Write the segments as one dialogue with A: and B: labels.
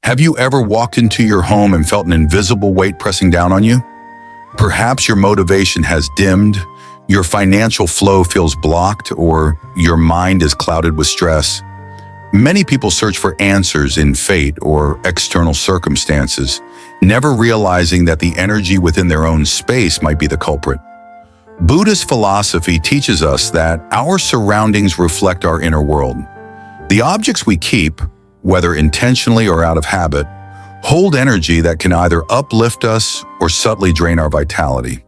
A: Have you ever walked into your home and felt an invisible weight pressing down on you? Perhaps your motivation has dimmed, your financial flow feels blocked, or your mind is clouded with stress. Many people search for answers in fate or external circumstances, never realizing that the energy within their own space might be the culprit. Buddhist philosophy teaches us that our surroundings reflect our inner world. The objects we keep, whether intentionally or out of habit, hold energy that can either uplift us or subtly drain our vitality.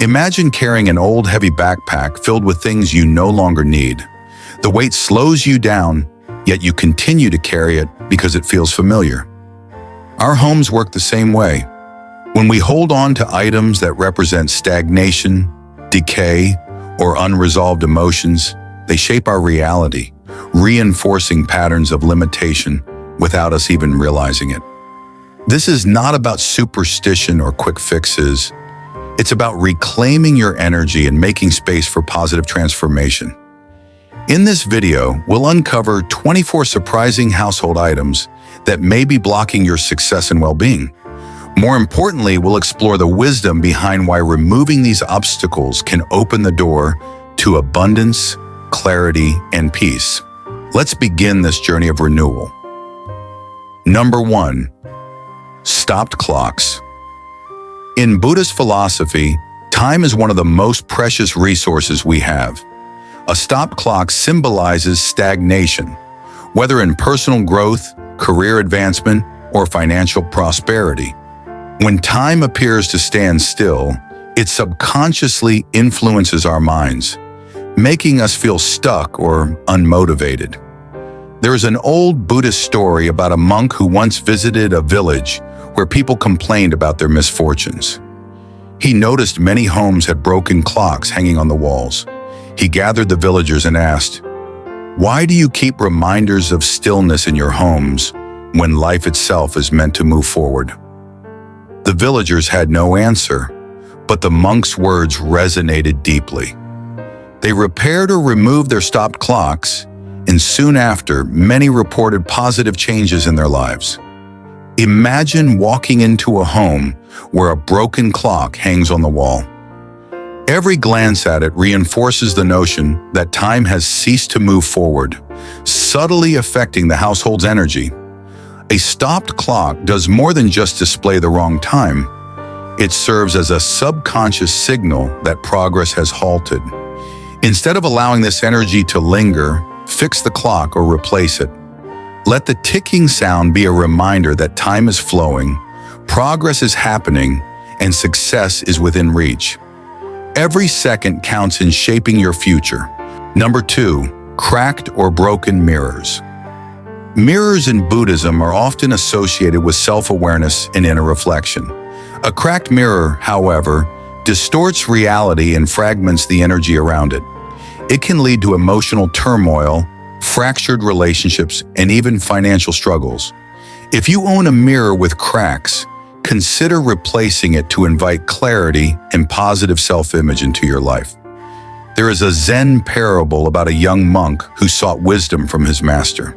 A: Imagine carrying an old heavy backpack filled with things you no longer need. The weight slows you down, yet you continue to carry it because it feels familiar. Our homes work the same way. When we hold on to items that represent stagnation, decay, or unresolved emotions, they shape our reality, reinforcing patterns of limitation without us even realizing it. This is not about superstition or quick fixes. It's about reclaiming your energy and making space for positive transformation. In this video, we'll uncover 24 surprising household items that may be blocking your success and well-being. More importantly, we'll explore the wisdom behind why removing these obstacles can open the door to abundance, clarity, and peace. Let's begin this journey of renewal. Number 1. Stopped clocks. In Buddhist philosophy, time is one of the most precious resources we have. A stopped clock symbolizes stagnation, whether in personal growth, career advancement, or financial prosperity. When time appears to stand still, it subconsciously influences our minds, making us feel stuck or unmotivated. There is an old Buddhist story about a monk who once visited a village where people complained about their misfortunes. He noticed many homes had broken clocks hanging on the walls. He gathered the villagers and asked, "Why do you keep reminders of stillness in your homes when life itself is meant to move forward?" The villagers had no answer, but the monk's words resonated deeply. They repaired or removed their stopped clocks, and soon after, many reported positive changes in their lives. Imagine walking into a home where a broken clock hangs on the wall. Every glance at it reinforces the notion that time has ceased to move forward, subtly affecting the household's energy. A stopped clock does more than just display the wrong time. It serves as a subconscious signal that progress has halted. Instead of allowing this energy to linger, fix the clock or replace it. Let the ticking sound be a reminder that time is flowing, progress is happening, and success is within reach. Every second counts in shaping your future. Number 2, cracked or broken mirrors. Mirrors in Buddhism are often associated with self-awareness and inner reflection. A cracked mirror, however, distorts reality and fragments the energy around it. It can lead to emotional turmoil, fractured relationships, and even financial struggles. If you own a mirror with cracks, consider replacing it to invite clarity and positive self-image into your life. There is a Zen parable about a young monk who sought wisdom from his master.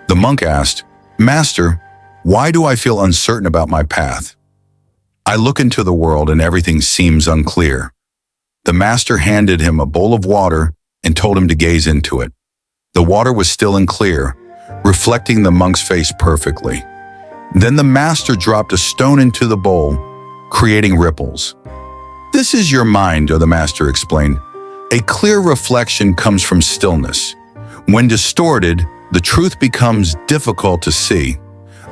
A: The monk asked, "Master, why do I feel uncertain about my path? I look into the world and everything seems unclear." The master handed him a bowl of water and told him to gaze into it. The water was still and clear, reflecting the monk's face perfectly. Then the master dropped a stone into the bowl, creating ripples. "This is your mind," the master explained. "A clear reflection comes from stillness. When distorted, the truth becomes difficult to see."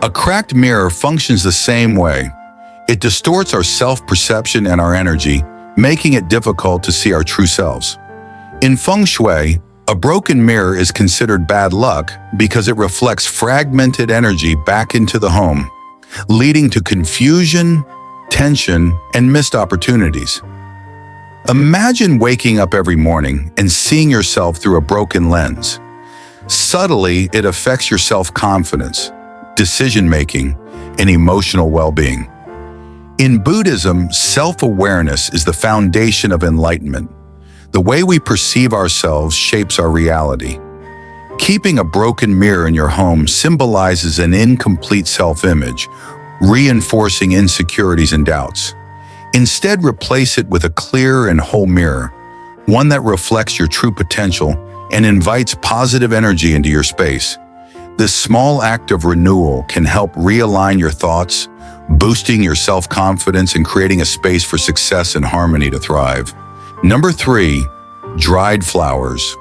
A: A cracked mirror functions the same way. It distorts our self-perception and our energy, making it difficult to see our true selves. In feng shui, a broken mirror is considered bad luck because it reflects fragmented energy back into the home, leading to confusion, tension, and missed opportunities. Imagine waking up every morning and seeing yourself through a broken lens. Subtly, it affects your self-confidence, decision-making, and emotional well-being. In Buddhism, self-awareness is the foundation of enlightenment. The way we perceive ourselves shapes our reality. Keeping a broken mirror in your home symbolizes an incomplete self-image, reinforcing insecurities and doubts. Instead, replace it with a clear and whole mirror, one that reflects your true potential and invites positive energy into your space. This small act of renewal can help realign your thoughts, boosting your self-confidence and creating a space for success and harmony to thrive. Number 3, dried flowers.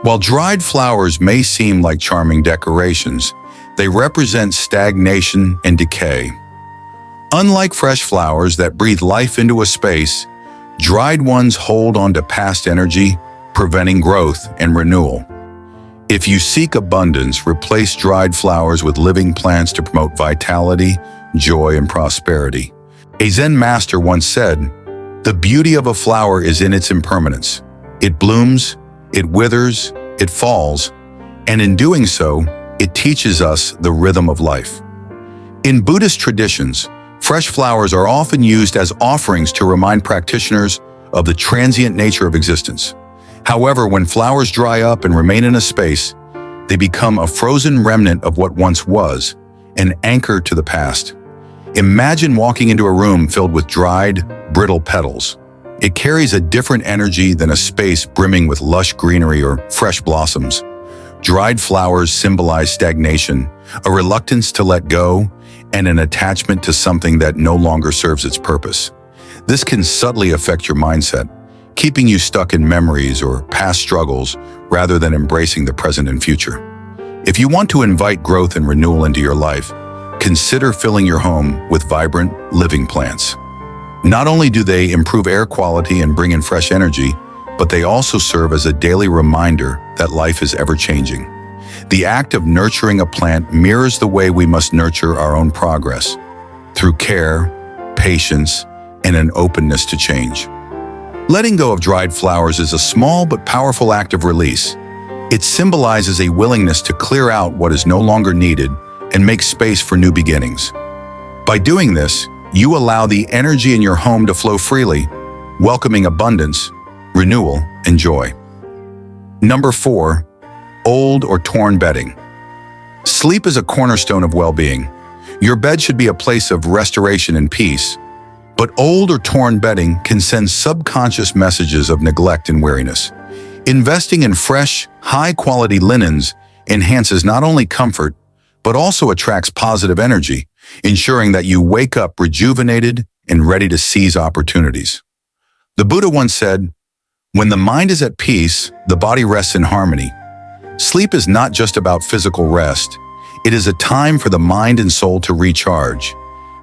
A: While dried flowers may seem like charming decorations, they represent stagnation and decay. Unlike fresh flowers that breathe life into a space, dried ones hold on to past energy, preventing growth and renewal. If you seek abundance, replace dried flowers with living plants to promote vitality, joy, and prosperity. A Zen master once said, "The beauty of a flower is in its impermanence. It blooms, it withers, it falls, and in doing so, it teaches us the rhythm of life." In Buddhist traditions, fresh flowers are often used as offerings to remind practitioners of the transient nature of existence. However, when flowers dry up and remain in a space, they become a frozen remnant of what once was, an anchor to the past. Imagine walking into a room filled with dried, brittle petals. It carries a different energy than a space brimming with lush greenery or fresh blossoms. Dried flowers symbolize stagnation, a reluctance to let go, and an attachment to something that no longer serves its purpose. This can subtly affect your mindset, keeping you stuck in memories or past struggles rather than embracing the present and future. If you want to invite growth and renewal into your life, consider filling your home with vibrant, living plants. Not only do they improve air quality and bring in fresh energy, but they also serve as a daily reminder that life is ever-changing. The act of nurturing a plant mirrors the way we must nurture our own progress, through care, patience, and an openness to change. Letting go of dried flowers is a small but powerful act of release. It symbolizes a willingness to clear out what is no longer needed and make space for new beginnings. By doing this, you allow the energy in your home to flow freely, welcoming abundance, renewal, and joy. Number 4, old or torn bedding. Sleep is a cornerstone of well-being. Your bed should be a place of restoration and peace, but old or torn bedding can send subconscious messages of neglect and weariness. Investing in fresh, high-quality linens enhances not only comfort, but also attracts positive energy, ensuring that you wake up rejuvenated and ready to seize opportunities. The Buddha once said, "When the mind is at peace, the body rests in harmony." Sleep is not just about physical rest. It is a time for the mind and soul to recharge.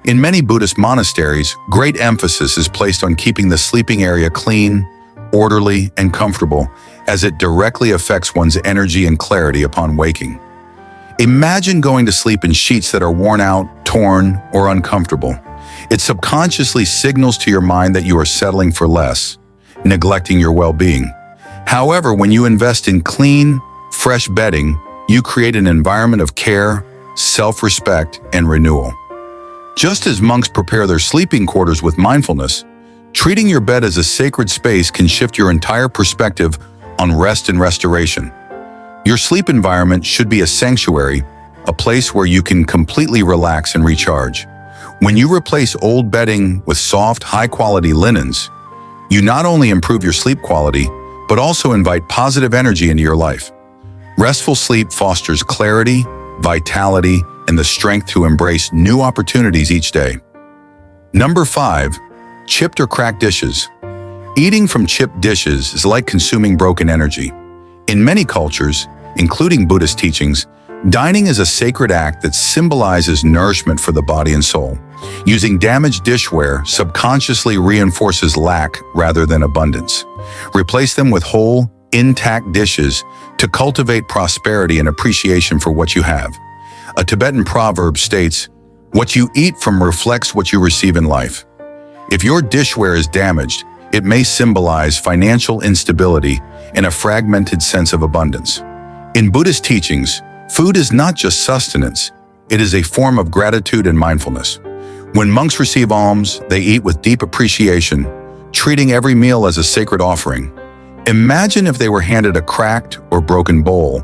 A: In many Buddhist monasteries, great emphasis is placed on keeping the sleeping area clean, orderly, and comfortable, as it directly affects one's energy and clarity upon waking. Imagine going to sleep in sheets that are worn out, torn, or uncomfortable. It subconsciously signals to your mind that you are settling for less, neglecting your well-being. However, when you invest in clean, fresh bedding, you create an environment of care, self-respect, and renewal. Just as monks prepare their sleeping quarters with mindfulness, treating your bed as a sacred space can shift your entire perspective on rest and restoration. Your sleep environment should be a sanctuary, a place where you can completely relax and recharge. When you replace old bedding with soft, high-quality linens, you not only improve your sleep quality, but also invite positive energy into your life. Restful sleep fosters clarity, vitality, and the strength to embrace new opportunities each day. Number 5, chipped or cracked dishes. Eating from chipped dishes is like consuming broken energy. In many cultures, including Buddhist teachings, dining is a sacred act that symbolizes nourishment for the body and soul. Using damaged dishware subconsciously reinforces lack rather than abundance. Replace them with whole, intact dishes to cultivate prosperity and appreciation for what you have. A Tibetan proverb states, "What you eat from reflects what you receive in life." If your dishware is damaged, it may symbolize financial instability and a fragmented sense of abundance. In Buddhist teachings, food is not just sustenance, it is a form of gratitude and mindfulness. When monks receive alms, they eat with deep appreciation, treating every meal as a sacred offering. Imagine if they were handed a cracked or broken bowl.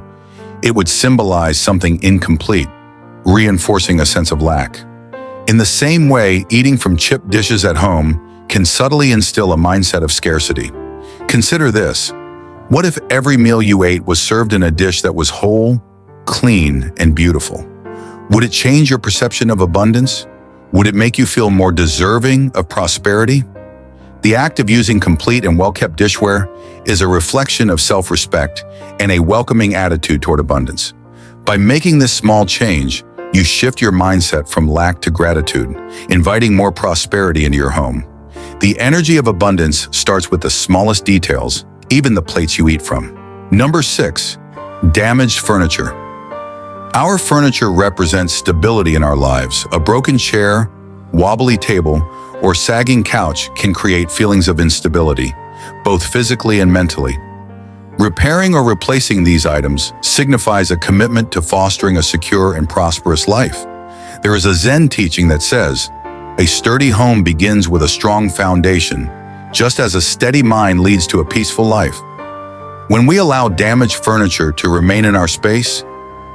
A: it would symbolize something incomplete, reinforcing a sense of lack. In the same way, eating from chipped dishes at home can subtly instill a mindset of scarcity. Consider this. What if every meal you ate was served in a dish that was whole, clean, and beautiful? Would it change your perception of abundance? Would it make you feel more deserving of prosperity? The act of using complete and well-kept dishware is a reflection of self-respect and a welcoming attitude toward abundance. By making this small change, you shift your mindset from lack to gratitude, inviting more prosperity into your home. The energy of abundance starts with the smallest details, even the plates you eat from. Number 6, damaged furniture. Our furniture represents stability in our lives. A broken chair, wobbly table, or sagging couch can create feelings of instability, both physically and mentally. Repairing or replacing these items signifies a commitment to fostering a secure and prosperous life. There is a Zen teaching that says, "A sturdy home begins with a strong foundation, just as a steady mind leads to a peaceful life." When we allow damaged furniture to remain in our space,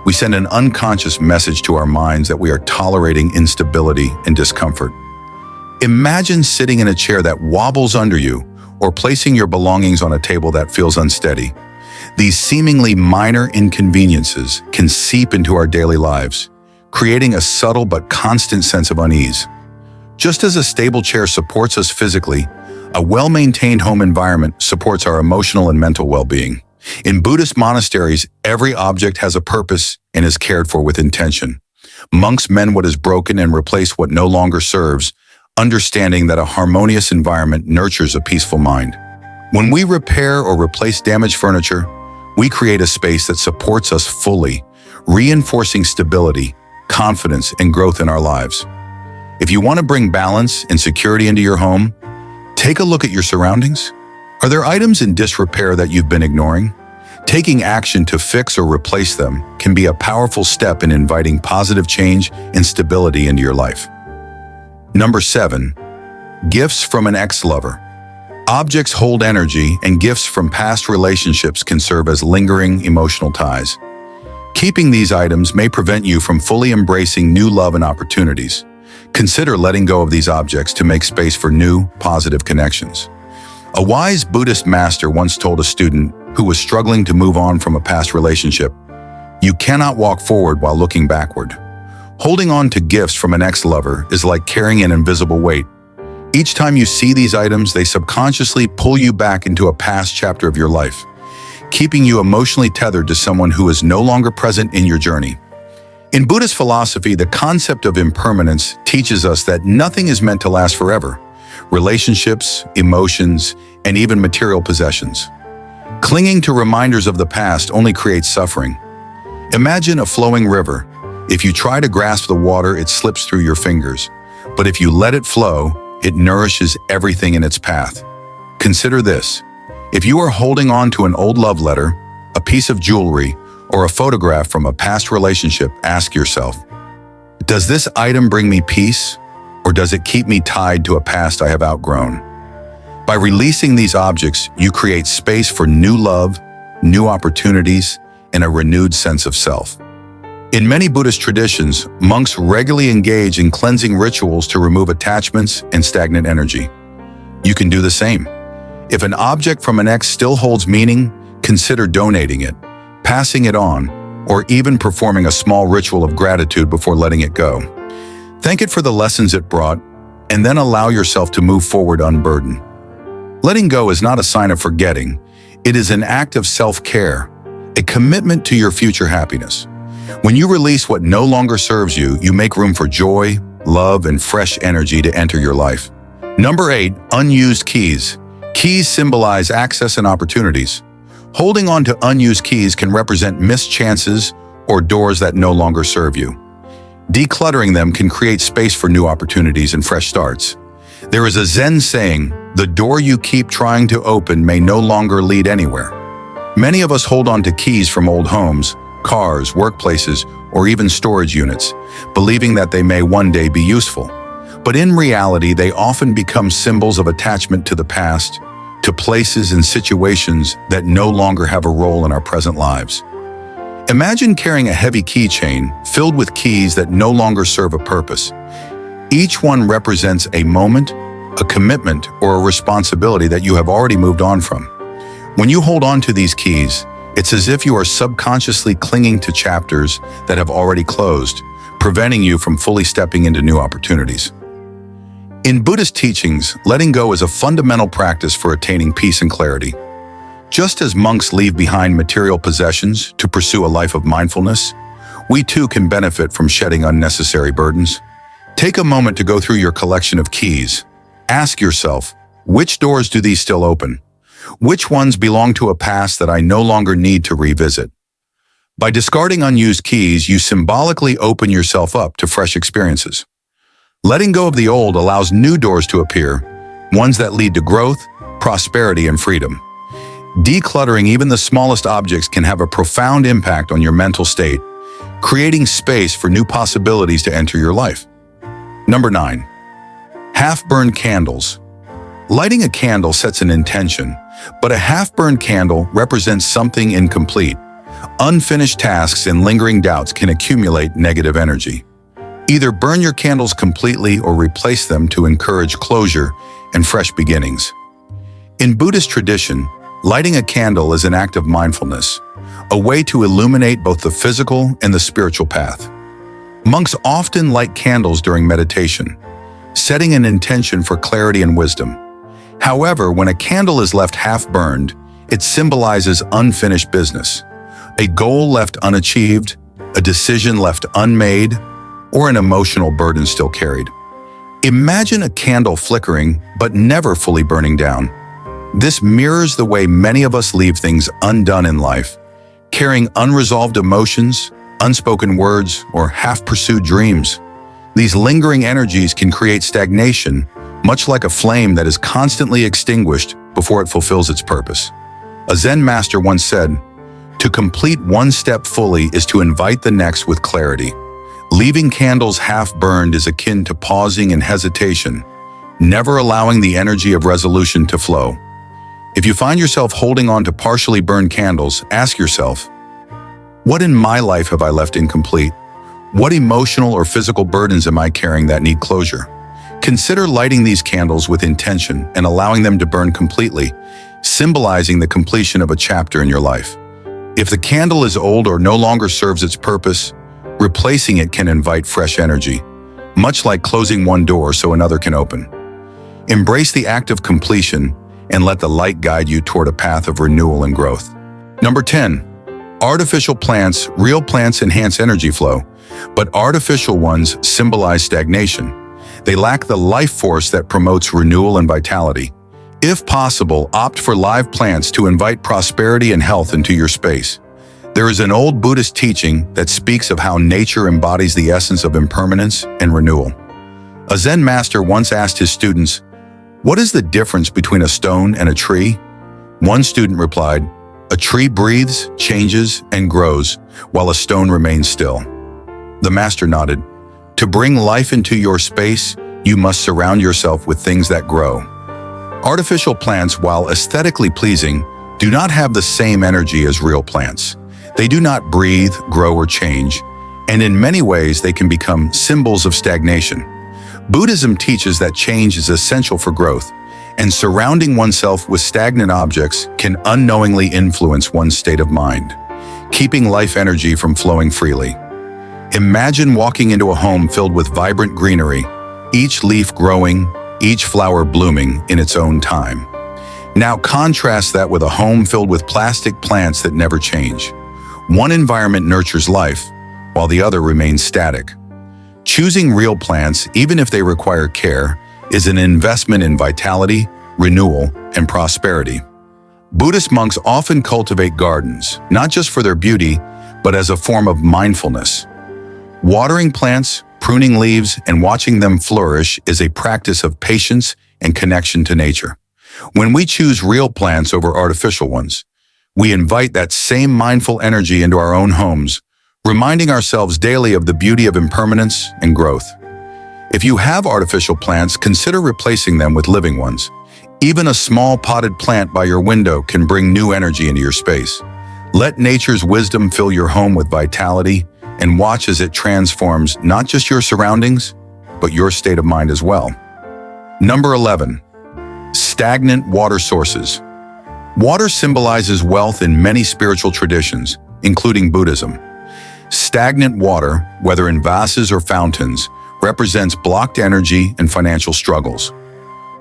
A: we send an unconscious message to our minds that we are tolerating instability and discomfort. Imagine sitting in a chair that wobbles under you, or placing your belongings on a table that feels unsteady. These seemingly minor inconveniences can seep into our daily lives, creating a subtle but constant sense of unease. Just as a stable chair supports us physically, a well-maintained home environment supports our emotional and mental well-being. In Buddhist monasteries, every object has a purpose and is cared for with intention. Monks mend what is broken and replace what no longer serves, understanding that a harmonious environment nurtures a peaceful mind. When we repair or replace damaged furniture, we create a space that supports us fully, reinforcing stability, confidence, and growth in our lives. If you want to bring balance and security into your home, take a look at your surroundings. Are there items in disrepair that you've been ignoring? Taking action to fix or replace them can be a powerful step in inviting positive change and stability into your life. Number 7, gifts from an ex-lover. Objects hold energy, and gifts from past relationships can serve as lingering emotional ties. Keeping these items may prevent you from fully embracing new love and opportunities. Consider letting go of these objects to make space for new, positive connections. A wise Buddhist master once told a student who was struggling to move on from a past relationship, "You cannot walk forward while looking backward." Holding on to gifts from an ex-lover is like carrying an invisible weight. Each time you see these items, they subconsciously pull you back into a past chapter of your life, keeping you emotionally tethered to someone who is no longer present in your journey. In Buddhist philosophy, the concept of impermanence teaches us that nothing is meant to last forever. Relationships, emotions, and even material possessions. Clinging to reminders of the past only creates suffering. Imagine a flowing river. If you try to grasp the water, it slips through your fingers. But if you let it flow, it nourishes everything in its path. Consider this. If you are holding on to an old love letter, a piece of jewelry, or a photograph from a past relationship, ask yourself, does this item bring me peace, or does it keep me tied to a past I have outgrown? By releasing these objects, you create space for new love, new opportunities, and a renewed sense of self. In many Buddhist traditions, monks regularly engage in cleansing rituals to remove attachments and stagnant energy. You can do the same. If an object from an ex still holds meaning, consider donating it, passing it on, or even performing a small ritual of gratitude before letting it go. Thank it for the lessons it brought, and then allow yourself to move forward unburdened. Letting go is not a sign of forgetting. It is an act of self-care, a commitment to your future happiness. When you release what no longer serves you, you make room for joy, love, and fresh energy to enter your life. Number 8, unused keys. Keys symbolize access and opportunities. Holding on to unused keys can represent missed chances or doors that no longer serve you. Decluttering them can create space for new opportunities and fresh starts. There is a Zen saying, "The door you keep trying to open may no longer lead anywhere." Many of us hold on to keys from old homes, cars, workplaces, or even storage units, believing that they may one day be useful. But in reality, they often become symbols of attachment to the past, to places and situations that no longer have a role in our present lives. Imagine carrying a heavy keychain filled with keys that no longer serve a purpose. Each one represents a moment, a commitment, or a responsibility that you have already moved on from. When you hold on to these keys, it's as if you are subconsciously clinging to chapters that have already closed, preventing you from fully stepping into new opportunities. In Buddhist teachings, letting go is a fundamental practice for attaining peace and clarity. Just as monks leave behind material possessions to pursue a life of mindfulness, we too can benefit from shedding unnecessary burdens. Take a moment to go through your collection of keys. Ask yourself, which doors do these still open? Which ones belong to a past that I no longer need to revisit? By discarding unused keys, you symbolically open yourself up to fresh experiences. Letting go of the old allows new doors to appear, ones that lead to growth, prosperity, and freedom. Decluttering even the smallest objects can have a profound impact on your mental state, creating space for new possibilities to enter your life. Number 9. Half-burned candles. Lighting a candle sets an intention, but a half-burned candle represents something incomplete. Unfinished tasks and lingering doubts can accumulate negative energy. Either burn your candles completely or replace them to encourage closure and fresh beginnings. In Buddhist tradition, lighting a candle is an act of mindfulness, a way to illuminate both the physical and the spiritual path. Monks often light candles during meditation, setting an intention for clarity and wisdom. However, when a candle is left half-burned, it symbolizes unfinished business, a goal left unachieved, a decision left unmade, or an emotional burden still carried. Imagine a candle flickering but never fully burning down. This mirrors the way many of us leave things undone in life, carrying unresolved emotions, unspoken words, or half-pursued dreams. These lingering energies can create stagnation, much like a flame that is constantly extinguished before it fulfills its purpose. A Zen master once said, "To complete one step fully is to invite the next with clarity." Leaving candles half-burned is akin to pausing in hesitation, never allowing the energy of resolution to flow. If you find yourself holding on to partially burned candles, ask yourself, what in my life have I left incomplete? What emotional or physical burdens am I carrying that need closure? Consider lighting these candles with intention and allowing them to burn completely, symbolizing the completion of a chapter in your life. If the candle is old or no longer serves its purpose, replacing it can invite fresh energy, much like closing one door so another can open. Embrace the act of completion and let the light guide you toward a path of renewal and growth. Number 10. Artificial plants. Real plants enhance energy flow, but artificial ones symbolize stagnation. They lack the life force that promotes renewal and vitality. If possible, opt for live plants to invite prosperity and health into your space. There is an old Buddhist teaching that speaks of how nature embodies the essence of impermanence and renewal. A Zen master once asked his students, "What is the difference between a stone and a tree?" One student replied, "A tree breathes, changes, and grows, while a stone remains still." The master nodded. To bring life into your space, you must surround yourself with things that grow. Artificial plants, while aesthetically pleasing, do not have the same energy as real plants. They do not breathe, grow, or change, and in many ways they can become symbols of stagnation. Buddhism teaches that change is essential for growth, and surrounding oneself with stagnant objects can unknowingly influence one's state of mind, keeping life energy from flowing freely. Imagine walking into a home filled with vibrant greenery, each leaf growing, each flower blooming in its own time. Now contrast that with a home filled with plastic plants that never change. One environment nurtures life, while the other remains static. Choosing real plants, even if they require care, is an investment in vitality, renewal, and prosperity. Buddhist monks often cultivate gardens, not just for their beauty, but as a form of mindfulness. Watering plants, pruning leaves, and watching them flourish is a practice of patience and connection to nature. When we choose real plants over artificial ones, we invite that same mindful energy into our own homes, reminding ourselves daily of the beauty of impermanence and growth. If you have artificial plants, consider replacing them with living ones. Even a small potted plant by your window can bring new energy into your space. Let nature's wisdom fill your home with vitality and watch as it transforms not just your surroundings, but your state of mind as well. Number 11. Stagnant water sources. Water symbolizes wealth in many spiritual traditions, including Buddhism. Stagnant water, whether in vases or fountains, represents blocked energy and financial struggles.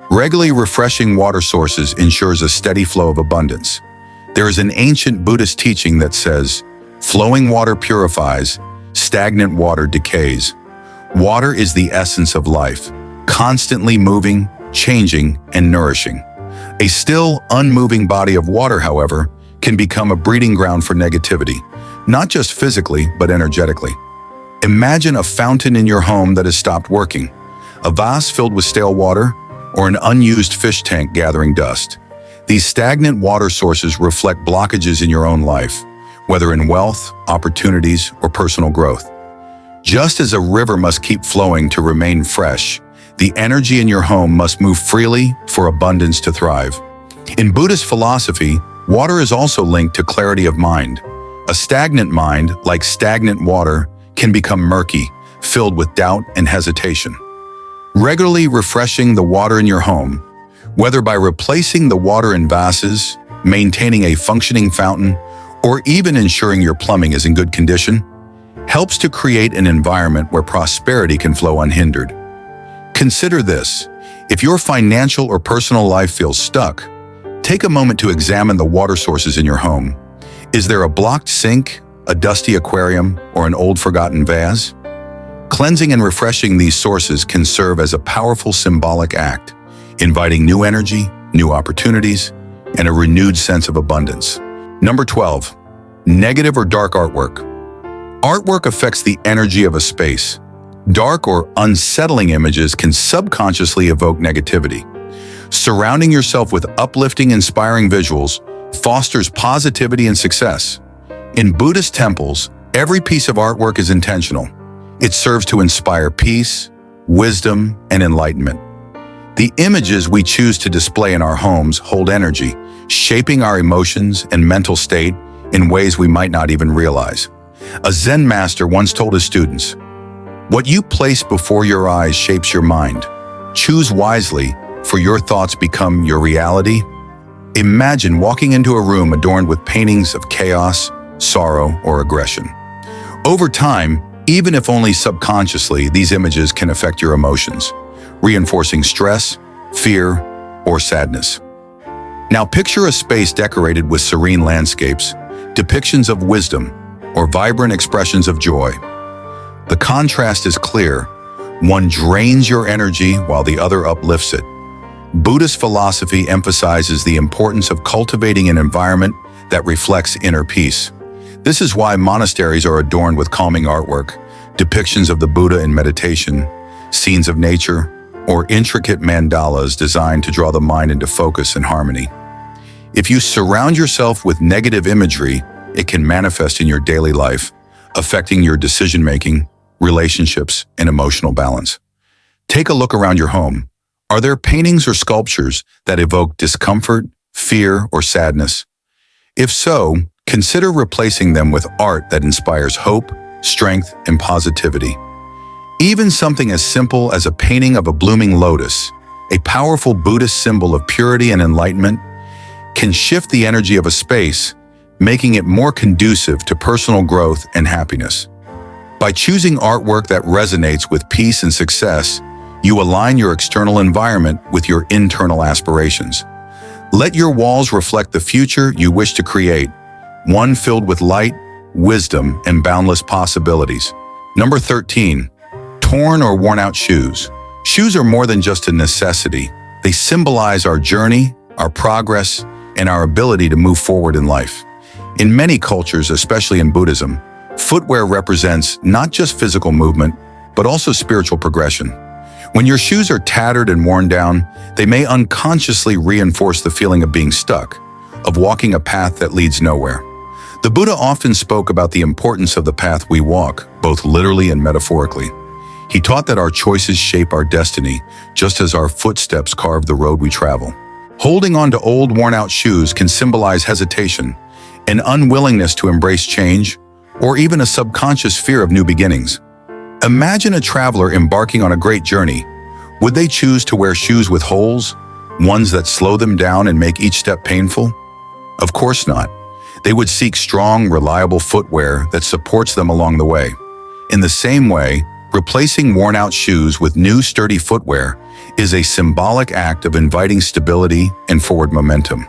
A: Regularly refreshing water sources ensures a steady flow of abundance. There is an ancient Buddhist teaching that says, flowing water purifies, stagnant water decays. Water is the essence of life, constantly moving, changing, and nourishing. A still, unmoving body of water, however, can become a breeding ground for negativity, not just physically, but energetically. Imagine a fountain in your home that has stopped working, a vase filled with stale water, or an unused fish tank gathering dust. These stagnant water sources reflect blockages in your own life, whether in wealth, opportunities, or personal growth. Just as a river must keep flowing to remain fresh, the energy in your home must move freely for abundance to thrive. In Buddhist philosophy, water is also linked to clarity of mind. A stagnant mind, like stagnant water, can become murky, filled with doubt and hesitation. Regularly refreshing the water in your home, whether by replacing the water in vases, maintaining a functioning fountain, or even ensuring your plumbing is in good condition, helps to create an environment where prosperity can flow unhindered. Consider this: if your financial or personal life feels stuck, take a moment to examine the water sources in your home. Is there a blocked sink, a dusty aquarium, or an old forgotten vase? Cleansing and refreshing these sources can serve as a powerful symbolic act, inviting new energy, new opportunities, and a renewed sense of abundance. Number 12. Negative or dark artwork. Artwork affects the energy of a space. Dark or unsettling images can subconsciously evoke negativity. Surrounding yourself with uplifting, inspiring visuals fosters positivity and success. In Buddhist temples, every piece of artwork is intentional. It serves to inspire peace, wisdom, and enlightenment. The images we choose to display in our homes hold energy, shaping our emotions and mental state in ways we might not even realize. A Zen master once told his students, "What you place before your eyes shapes your mind. Choose wisely, for your thoughts become your reality." Imagine walking into a room adorned with paintings of chaos, sorrow, or aggression. Over time, even if only subconsciously, these images can affect your emotions, reinforcing stress, fear, or sadness. Now picture a space decorated with serene landscapes, depictions of wisdom, or vibrant expressions of joy. The contrast is clear. One drains your energy while the other uplifts it. Buddhist philosophy emphasizes the importance of cultivating an environment that reflects inner peace. This is why monasteries are adorned with calming artwork, depictions of the Buddha in meditation, scenes of nature, or intricate mandalas designed to draw the mind into focus and harmony. If you surround yourself with negative imagery, it can manifest in your daily life, affecting your decision-making, relationships, and emotional balance. Take a look around your home. Are there paintings or sculptures that evoke discomfort, fear, or sadness? If so, consider replacing them with art that inspires hope, strength, and positivity. Even something as simple as a painting of a blooming lotus, a powerful Buddhist symbol of purity and enlightenment, can shift the energy of a space, making it more conducive to personal growth and happiness. By choosing artwork that resonates with peace and success, you align your external environment with your internal aspirations. Let your walls reflect the future you wish to create, one filled with light, wisdom, and boundless possibilities. Number 13. Torn or worn out shoes. Shoes are more than just a necessity. They symbolize our journey, our progress, and our ability to move forward in life. In many cultures, especially in Buddhism, footwear represents not just physical movement, but also spiritual progression. When your shoes are tattered and worn down, they may unconsciously reinforce the feeling of being stuck, of walking a path that leads nowhere. The Buddha often spoke about the importance of the path we walk, both literally and metaphorically. He taught that our choices shape our destiny, just as our footsteps carve the road we travel. Holding on to old, worn-out shoes can symbolize hesitation, an unwillingness to embrace change, or even a subconscious fear of new beginnings. Imagine a traveler embarking on a great journey. Would they choose to wear shoes with holes, ones that slow them down and make each step painful? Of course not. They would seek strong, reliable footwear that supports them along the way. In the same way, replacing worn-out shoes with new, sturdy footwear is a symbolic act of inviting stability and forward momentum.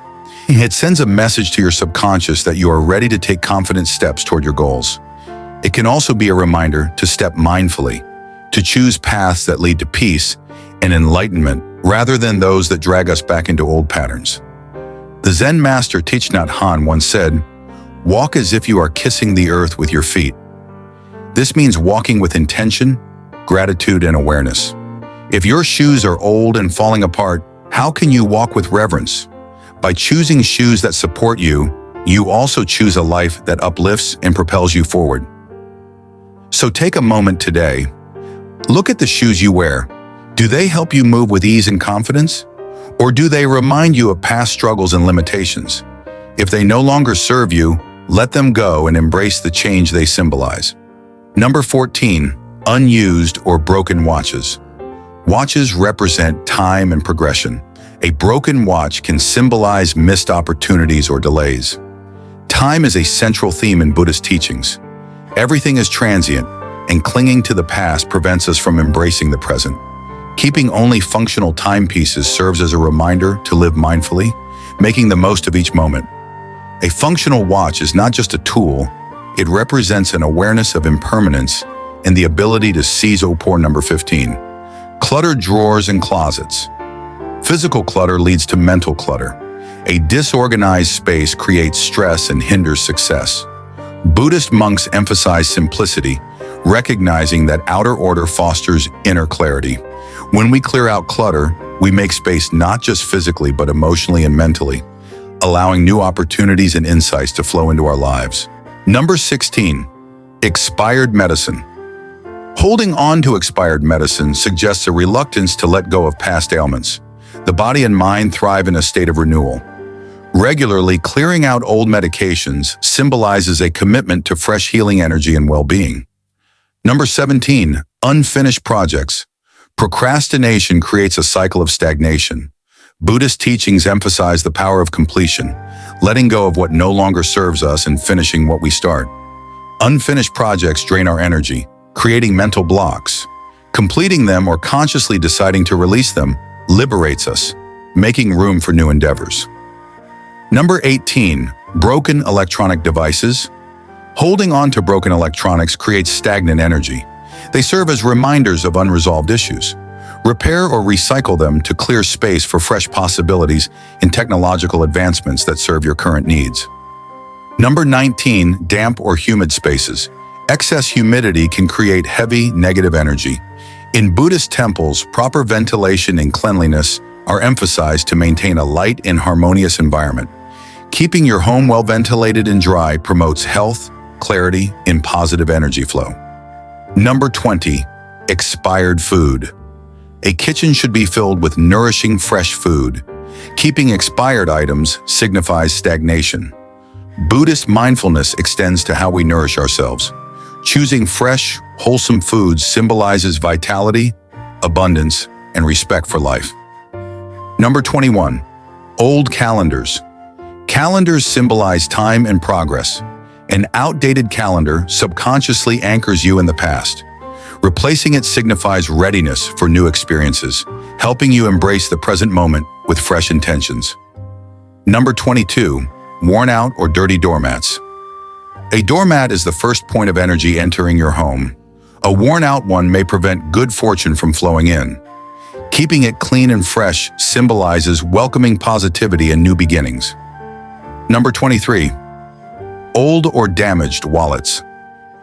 A: It sends a message to your subconscious that you are ready to take confident steps toward your goals. It can also be a reminder to step mindfully, to choose paths that lead to peace and enlightenment rather than those that drag us back into old patterns. The Zen master Thich Nhat Hanh once said, "Walk as if you are kissing the earth with your feet." This means walking with intention, gratitude, and awareness. If your shoes are old and falling apart, how can you walk with reverence? By choosing shoes that support you, you also choose a life that uplifts and propels you forward. So take a moment today. Look at the shoes you wear. Do they help you move with ease and confidence? Or do they remind you of past struggles and limitations? If they no longer serve you, let them go and embrace the change they symbolize. Number 14, unused or broken watches. Watches represent time and progression. A broken watch can symbolize missed opportunities or delays. Time is a central theme in Buddhist teachings. Everything is transient, and clinging to the past prevents us from embracing the present. Keeping only functional timepieces serves as a reminder to live mindfully, making the most of each moment. A functional watch is not just a tool, it represents an awareness of impermanence and the ability to seize. Number 15. Cluttered drawers and closets. Physical clutter leads to mental clutter. A disorganized space creates stress and hinders success. Buddhist monks emphasize simplicity, recognizing that outer order fosters inner clarity. When we clear out clutter, we make space not just physically but emotionally and mentally, allowing new opportunities and insights to flow into our lives. Number 16. Expired medicine. Holding on to expired medicine suggests a reluctance to let go of past ailments. The body and mind thrive in a state of renewal. Regularly clearing out old medications symbolizes a commitment to fresh healing energy and well-being. Number 17. Unfinished projects. Procrastination creates a cycle of stagnation. Buddhist teachings emphasize the power of completion, letting go of what no longer serves us and finishing what we start. Unfinished projects drain our energy, creating mental blocks. Completing them or consciously deciding to release them liberates us, making room for new endeavors. Number 18. Broken electronic devices. Holding on to broken electronics creates stagnant energy. They serve as reminders of unresolved issues. Repair or recycle them to clear space for fresh possibilities and technological advancements that serve your current needs. Number 19. Damp or humid spaces. Excess humidity can create heavy, negative energy. In Buddhist temples, proper ventilation and cleanliness are emphasized to maintain a light and harmonious environment. Keeping your home well ventilated and dry promotes health, clarity, and positive energy flow. Number 20. Expired food. A kitchen should be filled with nourishing, fresh food. Keeping expired items signifies stagnation. Buddhist mindfulness extends to how we nourish ourselves. Choosing fresh, wholesome foods symbolizes vitality, abundance, and respect for life. Number 21. Old calendars. Calendars symbolize time and progress. An outdated calendar subconsciously anchors you in the past. Replacing it signifies readiness for new experiences, helping you embrace the present moment with fresh intentions. Number 22. Worn out or dirty doormats. A doormat is the first point of energy entering your home. A worn-out one may prevent good fortune from flowing in. Keeping it clean and fresh symbolizes welcoming positivity and new beginnings. Number 23. Old or damaged wallets.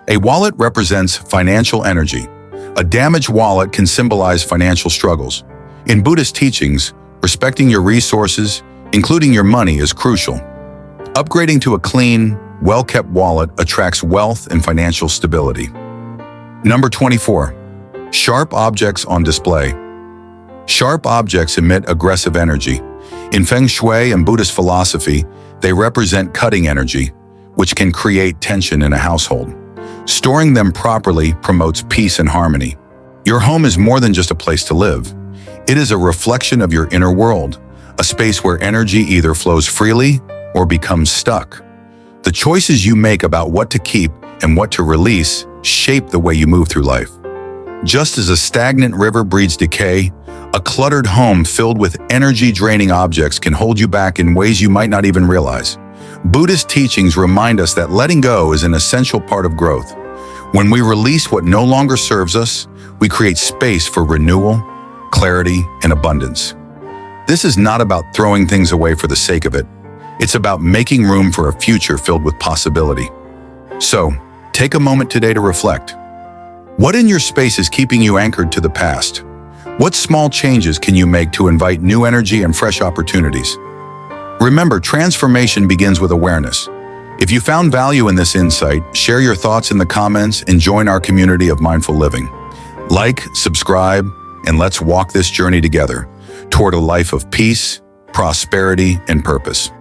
A: A wallet represents financial energy. A damaged wallet can symbolize financial struggles. In Buddhist teachings, respecting your resources, including your money, is crucial. Upgrading to a clean, well-kept wallet attracts wealth and financial stability. Number 24. Sharp objects on display. Sharp objects emit aggressive energy. In Feng Shui and Buddhist philosophy, they represent cutting energy, which can create tension in a household. Storing them properly promotes peace and harmony. Your home is more than just a place to live. It is a reflection of your inner world, a space where energy either flows freely or becomes stuck. The choices you make about what to keep and what to release shape the way you move through life. Just as a stagnant river breeds decay, a cluttered home filled with energy-draining objects can hold you back in ways you might not even realize. Buddhist teachings remind us that letting go is an essential part of growth. When we release what no longer serves us, we create space for renewal, clarity, and abundance. This is not about throwing things away for the sake of it. It's about making room for a future filled with possibility. So, take a moment today to reflect. What in your space is keeping you anchored to the past? What small changes can you make to invite new energy and fresh opportunities? Remember, transformation begins with awareness. If you found value in this insight, share your thoughts in the comments and join our community of mindful living. Like, subscribe, and let's walk this journey together toward a life of peace, prosperity, and purpose.